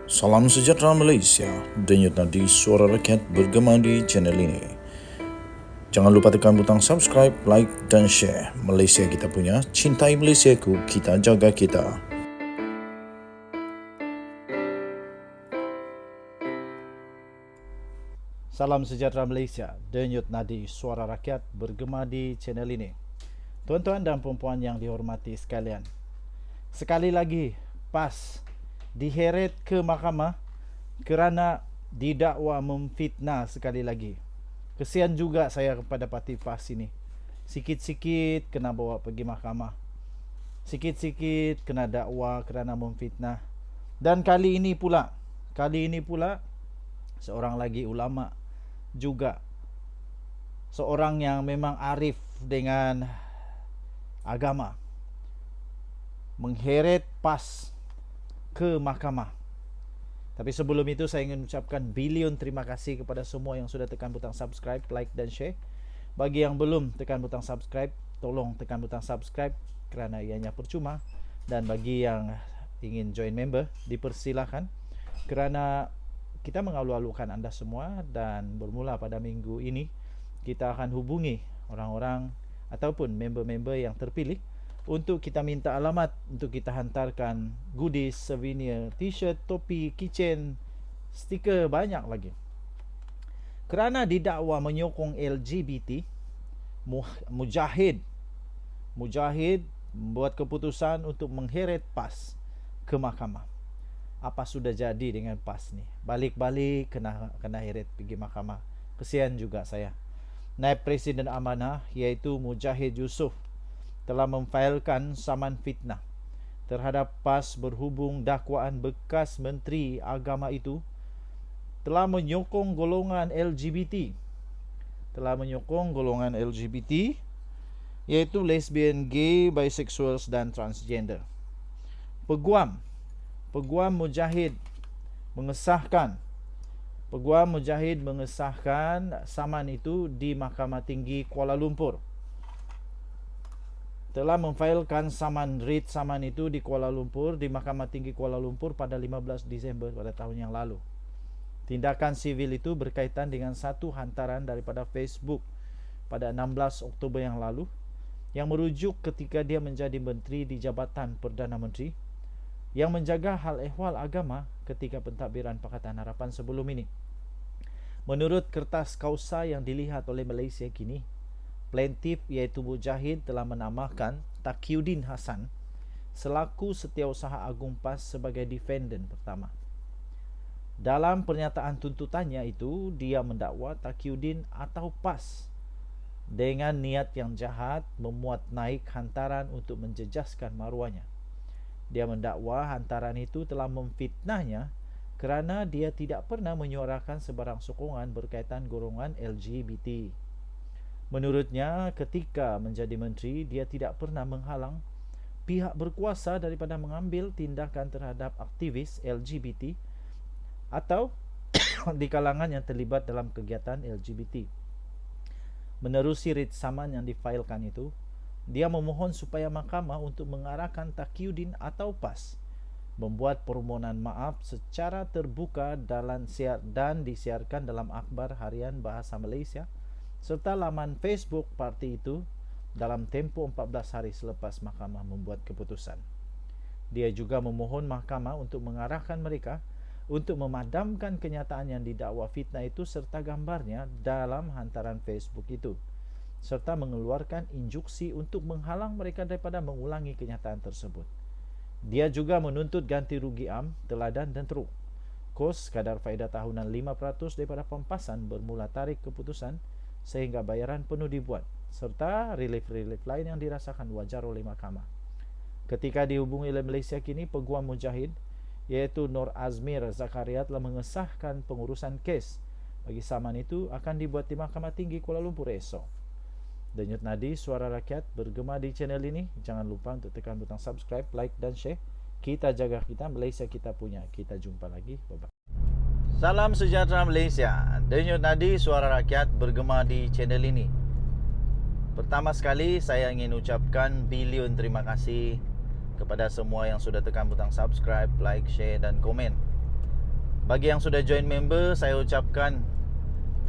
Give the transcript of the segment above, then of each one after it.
Salam sejahtera Malaysia, denyut nadi suara rakyat bergema di channel ini. Jangan lupa tekan butang subscribe, like dan share. Malaysia kita punya, cintai Malaysiaku, kita jaga kita. Salam sejahtera Malaysia, denyut nadi suara rakyat bergema di channel ini. Tuan-tuan dan puan-puan yang dihormati sekalian, sekali lagi PAS diheret ke mahkamah kerana didakwa memfitnah sekali lagi. Kesian juga saya kepada parti PAS ini. Sikit-sikit kena bawa pergi mahkamah, sikit-sikit kena dakwa kerana memfitnah. Dan kali ini pula seorang lagi ulama juga, seorang yang memang arif dengan agama, mengheret PAS ke mahkamah. Tapi sebelum itu saya ingin ucapkan bilion terima kasih kepada semua yang sudah tekan butang subscribe, like dan share. Bagi yang belum tekan butang subscribe, tolong tekan butang subscribe kerana ianya percuma. Dan bagi yang ingin join member, dipersilakan kerana kita mengalu-alukan anda semua. Dan bermula pada minggu ini, kita akan hubungi orang-orang ataupun member-member yang terpilih untuk kita minta alamat untuk kita hantarkan goodies, souvenir, t-shirt, topi, keychain, stiker, banyak lagi. Kerana didakwa menyokong LGBT, Mujahid membuat keputusan untuk mengheret PAS ke mahkamah. Apa sudah jadi dengan PAS ni? Balik-balik kena heret pergi mahkamah. Kesian juga saya. Naib Presiden Amanah iaitu Mujahid Yusof telah memfailkan saman fitnah terhadap PAS berhubung dakwaan bekas Menteri Agama itu telah menyokong golongan LGBT. Iaitu lesbian, gay, bisexuals dan transgender. Peguam Mujahid mengesahkan saman itu di Mahkamah Tinggi Kuala Lumpur. Telah memfailkan writ saman itu di Kuala Lumpur, di Mahkamah Tinggi Kuala Lumpur pada 15 Disember pada tahun yang lalu. Tindakan sivil itu berkaitan dengan satu hantaran daripada Facebook pada 16 Oktober yang lalu yang merujuk ketika dia menjadi menteri di Jabatan Perdana Menteri yang menjaga hal ehwal agama ketika pentadbiran Pakatan Harapan sebelum ini. Menurut kertas kausa yang dilihat oleh Malaysia kini, plaintiff iaitu Mujahid telah menamakan Taqiyuddin Hasan selaku Setiausaha Agung PAS sebagai defendant pertama. Dalam pernyataan tuntutannya itu, dia mendakwa Taqiyuddin atau PAS dengan niat yang jahat memuat naik hantaran untuk menjejaskan maruahnya. Dia mendakwa hantaran itu telah memfitnahnya kerana dia tidak pernah menyuarakan sebarang sokongan berkaitan golongan LGBT. Menurutnya, ketika menjadi menteri, dia tidak pernah menghalang pihak berkuasa daripada mengambil tindakan terhadap aktivis LGBT atau di kalangan yang terlibat dalam kegiatan LGBT. Menerusi writ saman yang difailkan itu, dia memohon supaya mahkamah untuk mengarahkan Taqiyuddin atau PAS membuat permohonan maaf secara terbuka dan disiarkan dalam akhbar harian Bahasa Malaysia serta laman Facebook parti itu dalam tempoh 14 hari selepas mahkamah membuat keputusan. Dia juga memohon mahkamah untuk mengarahkan mereka untuk memadamkan kenyataan yang didakwa fitnah itu serta gambarnya dalam hantaran Facebook itu, serta mengeluarkan injuksi untuk menghalang mereka daripada mengulangi kenyataan tersebut. Dia juga menuntut ganti rugi am, teladan dan teruk, kos kadar faedah tahunan 5% daripada pempasan bermula tarikh keputusan sehingga bayaran penuh dibuat, serta relief-relief lain yang dirasakan wajar oleh mahkamah. Ketika dihubungi oleh Malaysia kini, peguam Mujahid iaitu Nur Azmir Zakaria telah mengesahkan pengurusan kes bagi saman itu akan dibuat di Mahkamah Tinggi Kuala Lumpur esok. Denyut nadi suara rakyat bergema di channel ini. Jangan lupa untuk tekan butang subscribe, like dan share. Kita jaga kita, Malaysia kita punya. Kita jumpa lagi. Bye-bye. Salam sejahtera Malaysia. Denyut nadi suara rakyat bergema di channel ini. Pertama sekali saya ingin ucapkan bilion terima kasih kepada semua yang sudah tekan butang subscribe, like, share dan komen. Bagi yang sudah join member, saya ucapkan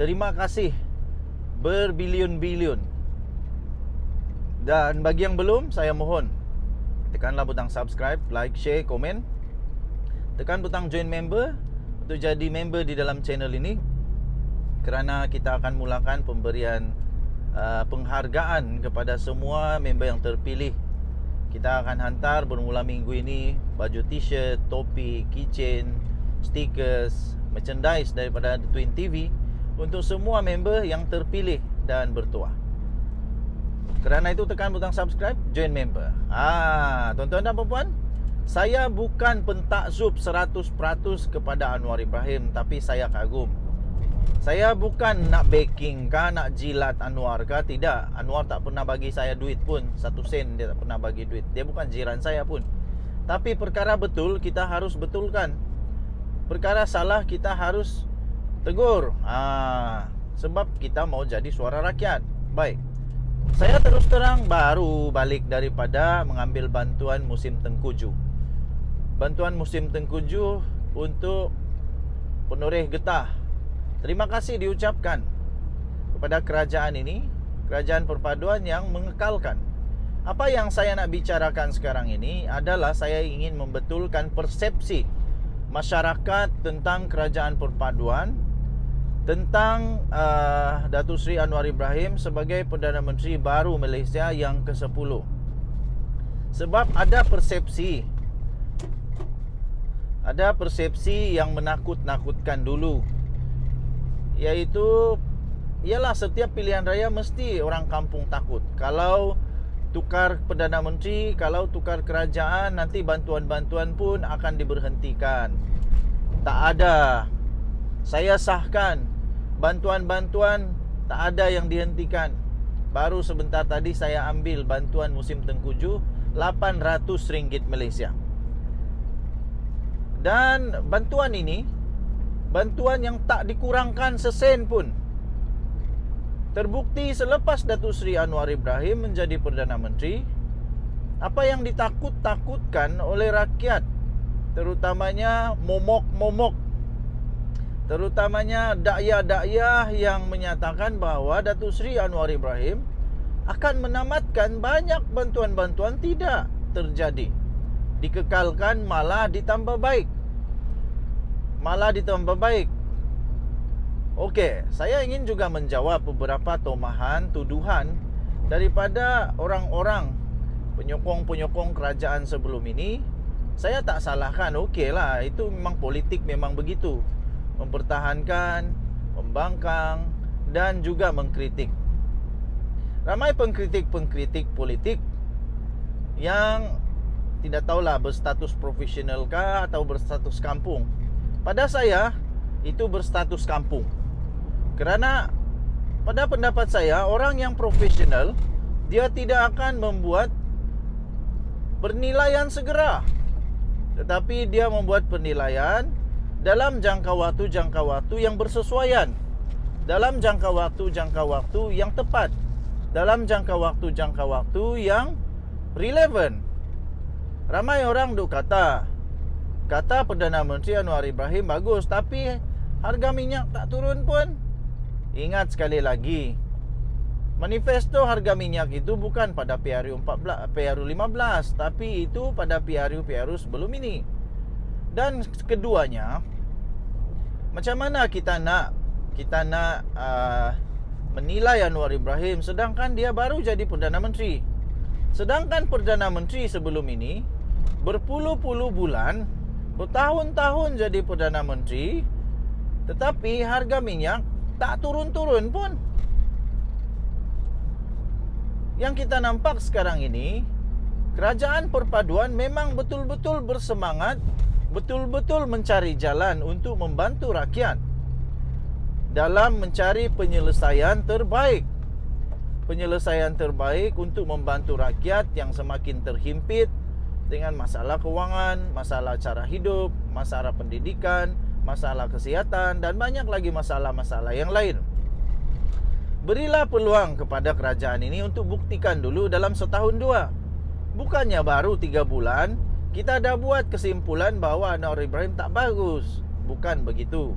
terima kasih berbilion-bilion. Dan bagi yang belum, saya mohon tekanlah butang subscribe, like, share, komen. Tekan butang join member untuk jadi member di dalam channel ini, kerana kita akan mulakan pemberian penghargaan kepada semua member yang terpilih. Kita akan hantar bermula minggu ini baju t-shirt, topi, keychain, stickers, merchandise daripada The Twin TV untuk semua member yang terpilih dan bertuah. Kerana itu tekan butang subscribe, join member. Tuan-tuan dan puan-puan, saya bukan pentakzub 100% kepada Anwar Ibrahim, tapi saya kagum. Saya bukan nak backing kah, nak jilat Anwar kah, tidak. Anwar tak pernah bagi saya duit pun, 1 sen dia tak pernah bagi duit. Dia bukan jiran saya pun. Tapi perkara betul kita harus betulkan. Perkara salah kita harus tegur. Sebab kita mau jadi suara rakyat. Baik. Saya terus terang baru balik daripada mengambil bantuan musim tengkujuh. Bantuan musim tengkujuh untuk penoreh getah. Terima kasih diucapkan kepada kerajaan ini, kerajaan perpaduan yang mengekalkan. Apa yang saya nak bicarakan sekarang ini adalah saya ingin membetulkan persepsi masyarakat tentang kerajaan perpaduan, tentang Datuk Seri Anwar Ibrahim sebagai Perdana Menteri baru Malaysia yang ke-10. Sebab ada persepsi yang menakut-nakutkan dulu, iaitu ialah setiap pilihan raya mesti orang kampung takut. Kalau tukar Perdana Menteri, kalau tukar kerajaan, nanti bantuan-bantuan pun akan diberhentikan. Tak ada. Saya sahkan bantuan-bantuan tak ada yang dihentikan. Baru sebentar tadi saya ambil bantuan musim tengkujuh RM800 Malaysia. Dan bantuan ini, bantuan yang tak dikurangkan sesen pun. Terbukti selepas Datuk Seri Anwar Ibrahim menjadi Perdana Menteri, apa yang ditakut-takutkan oleh rakyat, terutamanya momok-momok, terutamanya dakyah-dakyah yang menyatakan bahawa Datuk Seri Anwar Ibrahim akan menamatkan banyak bantuan-bantuan, tidak terjadi. Dikekalkan, malah ditambah baik. Okey, saya ingin juga menjawab beberapa tomahan, tuduhan daripada orang-orang penyokong-penyokong kerajaan sebelum ini. Saya tak salahkan, okeylah, itu memang politik, memang begitu. Mempertahankan, membangkang dan juga mengkritik. Ramai pengkritik-pengkritik politik yang tidak tahulah berstatus profesional kah atau berstatus kampung. Pada saya, itu berstatus kampung. Kerana pada pendapat saya, orang yang profesional, dia tidak akan membuat penilaian segera, tetapi dia membuat penilaian dalam jangka waktu yang bersesuaian, dalam jangka waktu yang tepat, dalam jangka waktu yang relevan. Ramai orang duk kata Perdana Menteri Anwar Ibrahim bagus, tapi harga minyak tak turun pun. Ingat sekali lagi, manifesto harga minyak itu bukan pada PRU 15, tapi itu pada PRU sebelum ini. Dan keduanya, macam mana kita nak menilai Anwar Ibrahim sedangkan dia baru jadi Perdana Menteri? Sedangkan Perdana Menteri sebelum ini berpuluh-puluh bulan, bertahun-tahun jadi Perdana Menteri, tetapi harga minyak tak turun-turun pun. Yang kita nampak sekarang ini, kerajaan perpaduan memang betul-betul bersemangat, betul-betul mencari jalan untuk membantu rakyat dalam mencari penyelesaian terbaik. Penyelesaian terbaik untuk membantu rakyat yang semakin terhimpit dengan masalah kewangan, masalah cara hidup, masalah pendidikan, masalah kesihatan, dan banyak lagi masalah-masalah yang lain. Berilah peluang kepada kerajaan ini untuk buktikan dulu dalam setahun dua. Bukannya baru 3 bulan kita dah buat kesimpulan bahawa Anwar Ibrahim tak bagus. bukan begitu.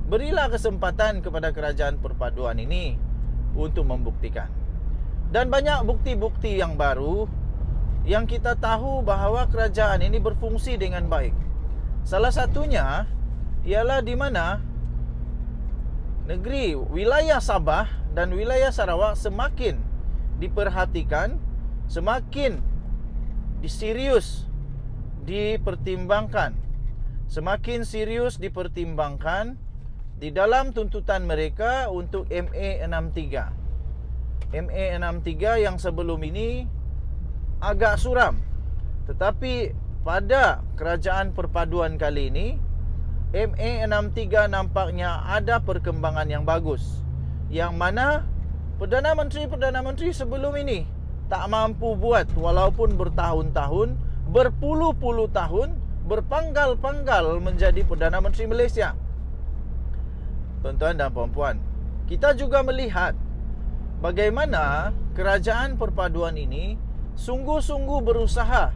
Berilah kesempatan kepada kerajaan perpaduan ini untuk membuktikan. Dan banyak bukti-bukti yang baru yang kita tahu bahawa kerajaan ini berfungsi dengan baik. Salah satunya ialah di mana negeri wilayah Sabah dan wilayah Sarawak semakin diperhatikan, semakin serius dipertimbangkan, semakin serius dipertimbangkan di dalam tuntutan mereka untuk MA63. MA63 yang sebelum ini agak suram, tetapi pada kerajaan perpaduan kali ini MA63 nampaknya ada perkembangan yang bagus, yang mana Perdana Menteri sebelum ini tak mampu buat, walaupun bertahun-tahun, berpuluh-puluh tahun, berpanggal-panggal menjadi Perdana Menteri Malaysia. Tuan-tuan dan puan-puan, kita juga melihat bagaimana kerajaan perpaduan ini sungguh-sungguh berusaha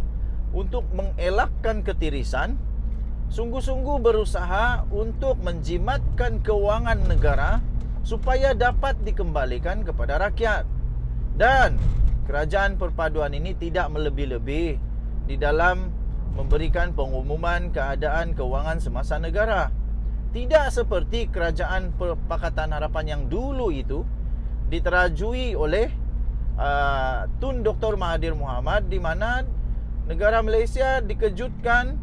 untuk mengelakkan ketirisan, sungguh-sungguh berusaha untuk menjimatkan kewangan negara supaya dapat dikembalikan kepada rakyat. Dan kerajaan perpaduan ini tidak melebih-lebih di dalam memberikan pengumuman keadaan kewangan semasa negara. Tidak seperti kerajaan Pakatan Harapan yang dulu itu diterajui oleh Tun Dr. Mahathir Mohamad, di mana negara Malaysia dikejutkan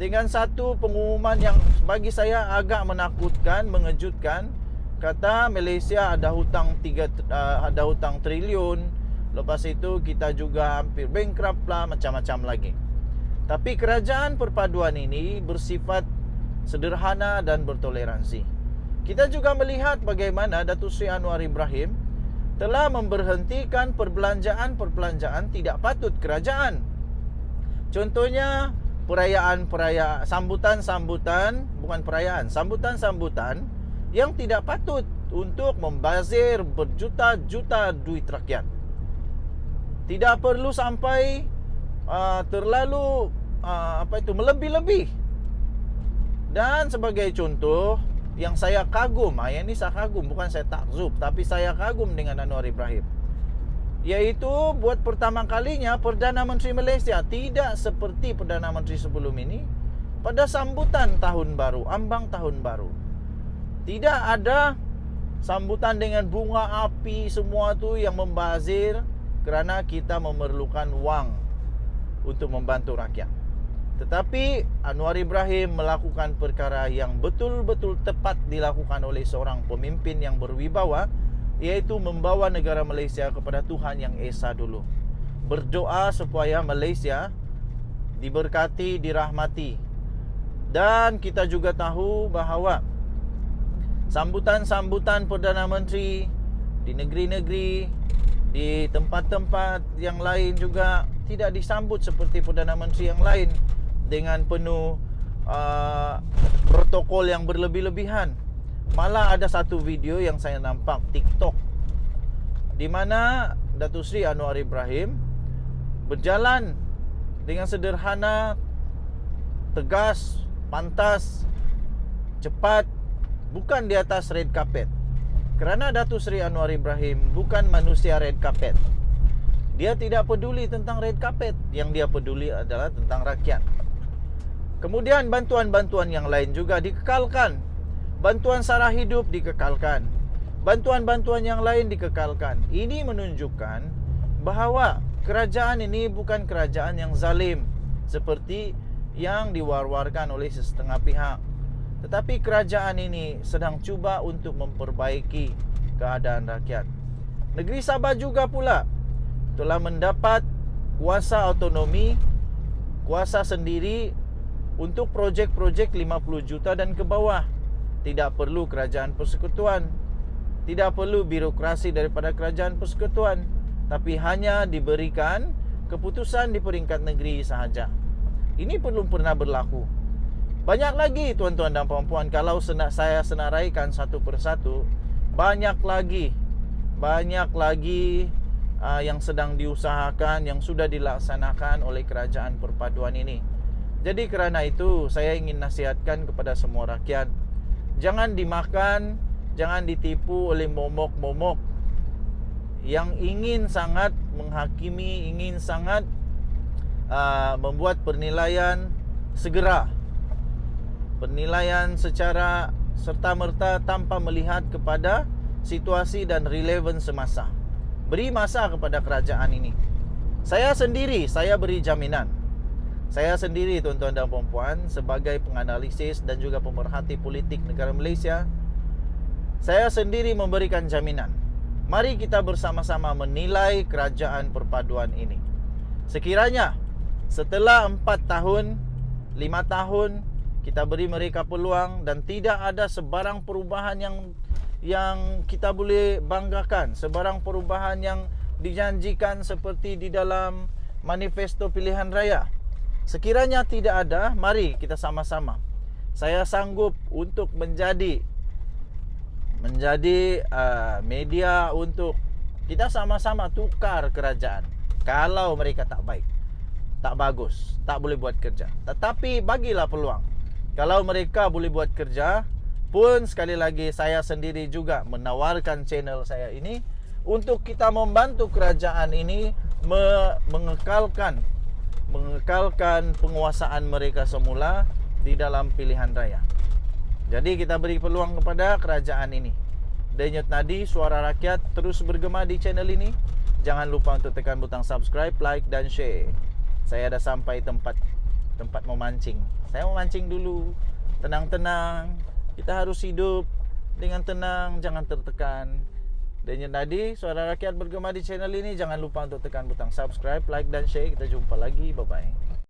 dengan satu pengumuman yang bagi saya agak menakutkan, mengejutkan. Kata Malaysia ada hutang triliun, lepas itu kita juga hampir bankrupt lah, macam-macam lagi. Tapi kerajaan perpaduan ini bersifat sederhana dan bertoleransi. Kita juga melihat bagaimana Datuk Seri Anwar Ibrahim telah memberhentikan perbelanjaan tidak patut kerajaan. Contohnya sambutan-sambutan yang tidak patut untuk membazir berjuta-juta duit rakyat. Tidak perlu sampai terlalu melebih-lebih. Dan sebagai contoh yang saya kagum, yang ini saya kagum, bukan saya takzub, tapi saya kagum dengan Anwar Ibrahim, yaitu buat pertama kalinya Perdana Menteri Malaysia tidak seperti Perdana Menteri sebelum ini pada sambutan tahun baru, ambang tahun baru. Tidak ada sambutan dengan bunga api semua tu yang membazir, kerana kita memerlukan wang untuk membantu rakyat. Tetapi Anwar Ibrahim melakukan perkara yang betul-betul tepat dilakukan oleh seorang pemimpin yang berwibawa, iaitu membawa negara Malaysia kepada Tuhan Yang Esa dulu. Berdoa supaya Malaysia diberkati, dirahmati. Dan kita juga tahu bahawa sambutan-sambutan Perdana Menteri di negeri-negeri, di tempat-tempat yang lain juga tidak disambut seperti Perdana Menteri yang lain dengan penuh protokol yang berlebih-lebihan. Malah ada satu video yang saya nampak TikTok, di mana Datuk Seri Anwar Ibrahim berjalan dengan sederhana, tegas, pantas, cepat, bukan di atas red carpet. Kerana Datuk Seri Anwar Ibrahim bukan manusia red carpet. Dia tidak peduli tentang red carpet. Yang dia peduli adalah tentang rakyat. Kemudian bantuan-bantuan yang lain juga dikekalkan. Bantuan sara hidup dikekalkan. Bantuan-bantuan yang lain dikekalkan. Ini menunjukkan bahawa kerajaan ini bukan kerajaan yang zalim seperti yang diwar-warkan oleh setengah pihak. Tetapi kerajaan ini sedang cuba untuk memperbaiki keadaan rakyat. Negeri Sabah juga pula telah mendapat kuasa autonomi, kuasa sendiri untuk projek-projek 50 juta dan ke bawah. Tidak perlu kerajaan persekutuan, tidak perlu birokrasi daripada kerajaan persekutuan, tapi hanya diberikan keputusan di peringkat negeri sahaja. Ini belum pernah berlaku. Banyak lagi tuan-tuan dan puan-puan, kalau saya senaraikan satu persatu, banyak lagi yang sedang diusahakan, yang sudah dilaksanakan oleh kerajaan perpaduan ini. Jadi kerana itu saya ingin nasihatkan kepada semua rakyat, jangan dimakan, jangan ditipu oleh momok-momok yang ingin sangat menghakimi, ingin sangat membuat penilaian segera, penilaian secara serta-merta tanpa melihat kepada situasi dan relevan semasa. Beri masa kepada kerajaan ini. Saya sendiri, saya beri jaminan. Saya sendiri, tuan-tuan dan puan-puan, sebagai penganalisis dan juga pemerhati politik negara Malaysia, saya sendiri memberikan jaminan. Mari kita bersama-sama menilai kerajaan perpaduan ini. Sekiranya setelah 4 tahun, 5 tahun, kita beri mereka peluang dan tidak ada sebarang perubahan yang kita boleh banggakan, sebarang perubahan yang dijanjikan seperti di dalam manifesto pilihan raya. Sekiranya tidak ada, mari kita sama-sama. Saya sanggup untuk menjadi media untuk kita sama-sama tukar kerajaan kalau mereka tak baik, tak bagus, tak boleh buat kerja. Tetapi bagilah peluang. Kalau mereka boleh buat kerja pun, sekali lagi saya sendiri juga menawarkan channel saya ini untuk kita membantu kerajaan ini mengekalkan penguasaan mereka semula di dalam pilihan raya. Jadi kita beri peluang kepada kerajaan ini. Denyut nadi suara rakyat terus bergema di channel ini. Jangan lupa untuk tekan butang subscribe, like dan share. Saya dah sampai tempat memancing. Saya memancing dulu. Tenang-tenang. Kita harus hidup dengan tenang, jangan tertekan. Denyut nadi suara rakyat bergema di channel ini. Jangan lupa untuk tekan butang subscribe, like dan share. Kita jumpa lagi. Bye-bye.